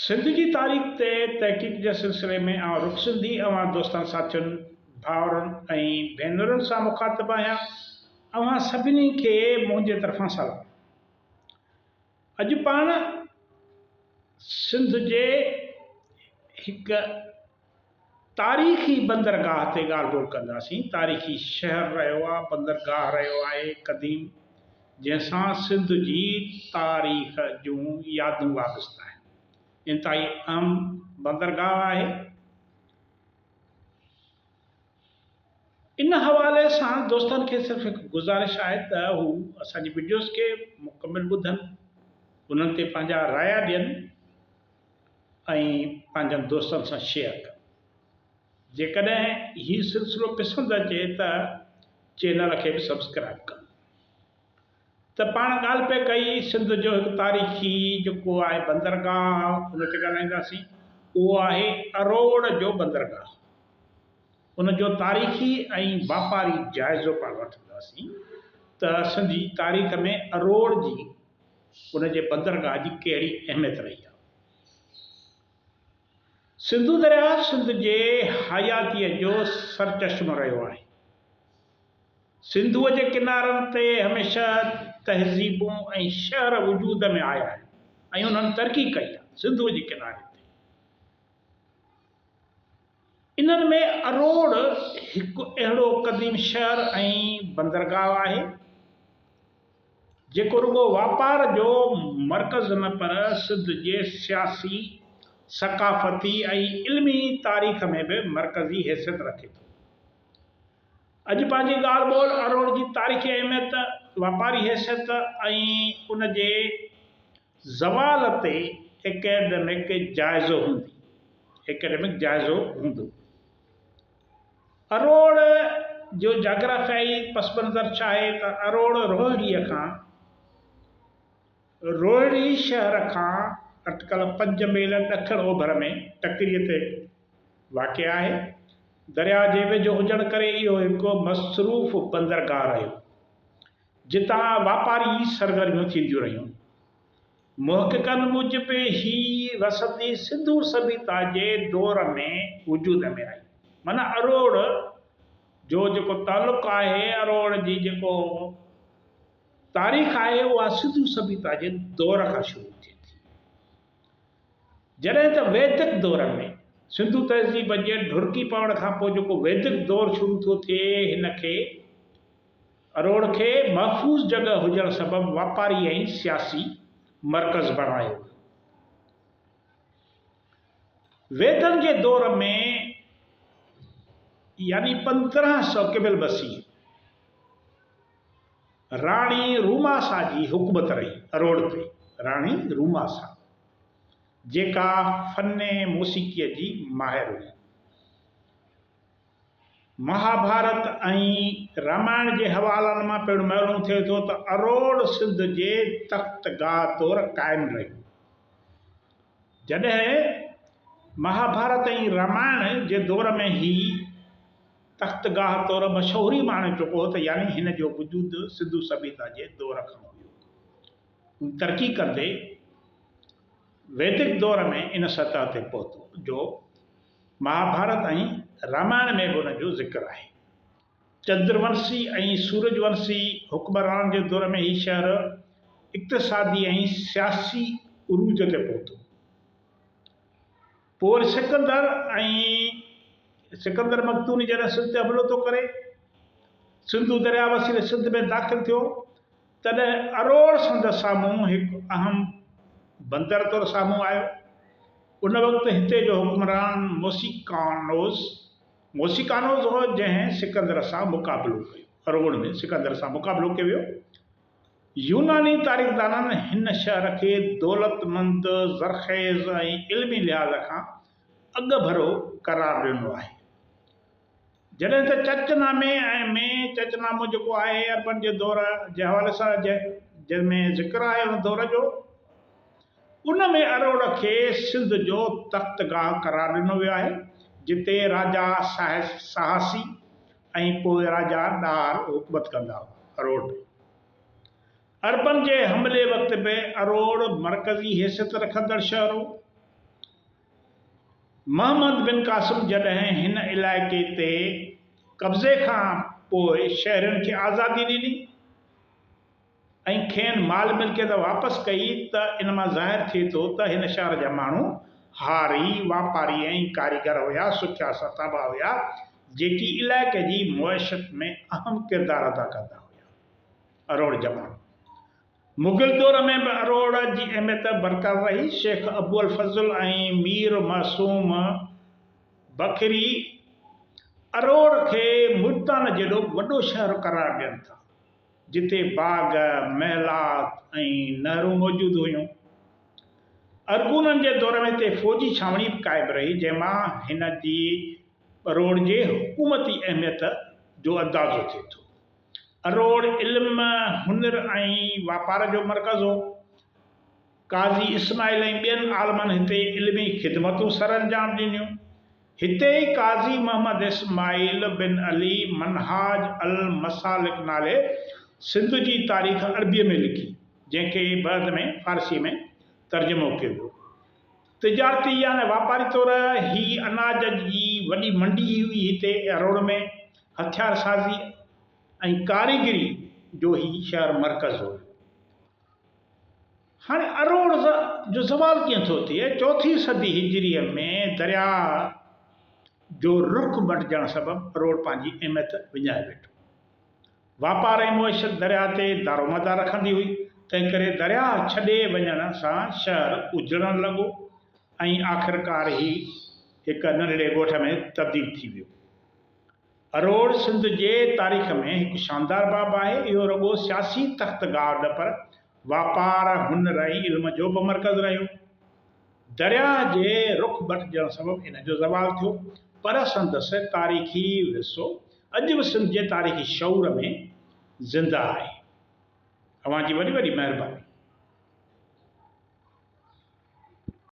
सिंध की तारीख़ ते तहक़ीक़ जे सिलसिले में रुख़ सिंधी दोस्तनि साथियुनि भाउरनि ऐं भेनरुनि सां मुखातिब आहियां। सभिनी खे मुंहिंजे तरफ़ां सलाम। अॼु पाण सिंध जे हिक तारीख़ी बंदरगाह ते ॻाल्हि ॿोल कंदासीं। तारीख़ी शहर रहियो आहे, बंदरगाह रहियो आहे क़दीम, जंहिंसां सिंध जी तारीख़ जूं यादूं वाबस्ता आहिनि। इंतहाई अहम बंदरगाह आहे। इन हवाले सां दोस्तनि खे सिर्फ़ु हिकु गुज़ारिश आहे त हू असांजी वीडियोज़ खे मुकमिल ॿुधनि, उन्हनि ते पंहिंजा राय ॾियनि ऐं पंहिंजनि दोस्तनि सां शेयर कनि। जेकॾहिं हीउ सिलसिलो पसंदि अचे त चैनल खे बि सब्सक्राइब कनि। त पाण ॻाल्हि पे कई सिंध जो हिकु तारीख़ी जेको आहे बंदरगाह, उन ते ॻाल्हाईंदासीं। उहो आहे अरोड़ जो बंदरगाह। उन जो तारीख़ी ऐं वापारी जाइज़ो पाण वठंदासीं त सिंध जी तारीख़ में अरोड़ जी, उन जे बंदरगाह जी कहिड़ी अहमियत रही आहे। सिंधु दरिया सिंध जे हयातीअ जो सरचश्मो रहियो आहे। सिंधूअ जे किनारनि ते हमेशह तहज़ीबूं ऐं शहर वजूद में आया आहिनि ऐं उन्हनि तरक़ी कई आहे सिंधूअ जे किनारे ते। इन्हनि में अरोड़ हिकु अहिड़ो क़दीम शहर ऐं बंदरगाह आहे जेको रुगो वापार जो मर्कज़ न पर सिंध जे सियासी, सक़ाफ़ती ऐं इल्मी तारीख़ में बि मरकज़ी हैसियत रखे थो। अॼु पंहिंजी ॻाल्हि ॿोल अरोड़ जी तारीख़ी अहमियत, वापारी हैसियत ऐं उन जे ज़वाल ते एकेडमिक जाइज़ो हूंदो। अरोड़ जो जाग्राफियाई पस मंज़र छा आहे त अरोड़ रोहिड़ी शहर खां अटकल 5 मील ॾखण ओभर में टकरीअ ते वाक़िअ आहे। दरिया जे वेझो हुजण करे इहो हिकु मसरूफ़ बंदरगाह रहियो, जितां वापारी सरगर्मियूं थींदियूं रहियूं। मुहक़िक़नि मूजिबि ही वसती सिंधु सभ्यता जे दौर में वजूद में आई। माना अरोड़ जो जेको तालुक़ु आहे, अरोड़ जी जेको तारीख़ आहे, उहा सिंधु सभ्यता जे दौर खां शुरू थिए थी। जॾहिं त वैदिक दौर में सिंधु तहज़ीब जे ढुरकी पवण खां पोइ जेको वैदिक दौर शुरू थो थिए, हिन खे अरोड़ खे महफ़ूज़ जॻह हुजण सबबि वापारी ऐं सियासी मर्कज़ बणायो। वेदनि जे दौर में यानी 1500 क़िबल मसीह राणी रूमासा जी हुकूमत रही अरोड़ ते। राणी रूमासा जेका फने मौसीक़ीअ जी माहिर हुई। महाभारत ऐं रामायण जे हवालनि मां पहिरियों मालूम थिए थो त अरोड़ सिंध जे तख़्तगाह तौरु क़ाइमु रहियो। जॾहिं महाभारत ऐं रामायण जे दौर में ही तख़्तगाह तौरु मशहूरी माणे चुको हो, त यानी हिन जो वजूद सिंधु सभ्यता जे दौर खां हुयो। तरक़ी कंदे वैदिक दौर में इन सतह ते पहुतो जो महाभारत ऐं रामायण में बि उन जो ज़िक्र आहे। चंद्रवंशी ऐं सूरजवंशी हुक्मरान जे दौर में ही शहर इक़्तिसादी ऐं सियासी उरूज ते पहुतो। पोइ सिकंदर मक़दूनी जॾहिं सिंध ते हमलो थो करे, सिंधु दरिया वसीले सिंध में दाख़िल थियो, तॾहिं अरोड़ संद साम्हूं हिकु अहम बंदर तौरु साम्हूं आयो। उन वक़्तु हिते जो हुक्मरान मोसिकानोज़ हो, जंहिं सिकंदर सां मुक़ाबिलो कयो। अरोड़ में सिकंदर सां मुक़ाबिलो कयो वियो। यूनानी तारीख़दाननि हिन शहर खे दौलतमंद, ज़रख़ेज़ ऐं इल्मी लिहाज़ खां अॻु भरो क़रार ॾिनो आहे। जॾहिं त चचनामो जेको आहे अरबन जे दौर जे हवाले सां जंहिंमें ज़िक्र आहे उन दौर जो, उन में अरोड़ खे सिंध जो तख़्तगाह क़रार ॾिनो वियो आहे, जिते राजा साहसी ऐं पोइ राजा ॾार हुकूमत कंदा हुआ। अरोड़ में अरबन जे हमले वक़्त बि अरोड़ मरकज़ी हैसियत रखंदड़ शहर हो। मोहम्मद बिन कासिम जॾहिं हिन इलाइक़े ते कब्ज़े खां पोइ शहरनि खे आज़ादी ॾिनी ऐं खेनि माल मिल्कियत वापसि कई त इन मां ज़ाहिर थिए थो त हिन शहर जा माण्हू हारी वापारी ऐं कारीगर हुया, सुठा सताबा हुया, जेकी इलाइक़े जी मुआशत में अहम किरदार अदा कंदा हुया। अरोड़ जा माण्हू मुग़ल दौर में बि अरोड़ जी अहमियत बरक़रार रही। शेख अबुल फज़ल ऐं मीर मासूम बखरी अरोड़ खे मुल्तान जहिड़ो वॾो शहर करार ॾियनि था, जिते बाग़, महलात ऐं नहरूं मौजूदु हुयूं। अरगूननि जे दौर में हिते फ़ौजी छावनी बि क़ाइमु रही, जंहिंमां हिन जी अरोड़ जे हुकूमती अहमियत जो अंदाज़ो थिए थो। अरोड़ इल्म, हुनर ऐं वापार जो मर्कज़ हो। काज़ी इस्माइल ऐं ॿियनि आलमनि हिते इल्मी ख़िदमतूं सरअंजाम ॾिनियूं। हिते ई काज़ी मोहम्मद इस्माइल बिन अली मनहाज अल मसालिक नाले सिंध जी तारीख़ अरबीअ में लिखी, जंहिंखे बाद में फ़ारसी में तर्जुमो कयो वियो। तिजारती यानी वापारी तौर ही अनाज जी वॾी मंडी हुई हिते अरोड़ में। हथियार साज़ी ऐं कारीगरी जो ही शहर मर्कज़ हो। हाणे अरोड़ जो ज़वाल कीअं थो थिए? चौथी सदी हिजरीअ में दरिया जो रुख बटिजण सबबि अरोड़ पंहिंजी अहमियत विञाए वेठो। वापार ऐं मुआशत दरिया ते दारोमदार रखंदी हुई, तंहिं करे दरिया छॾे वञण सां शहर उजड़ण लॻो ऐं आख़िरकार ही हिक नंढड़े ॻोठ में तब्दील थी वियो। अरोड़ सिंध जे तारीख़ में हिकु शानदार बाब आहे। इहो रुॻो सियासी तख़्तगाह न पर वापार, हुनर ऐं इल्म जो बि मर्कज़ रहियो। दरिया जे रुख बटिजण सबबि इन जो ज़वाल थियो, पर संदसि तारीख़ी विरसो अॼु बि सिंध जे तारीख़ी शऊर में ज़िंदा आहे। तव्हांजी वॾी वॾी महिरबानी।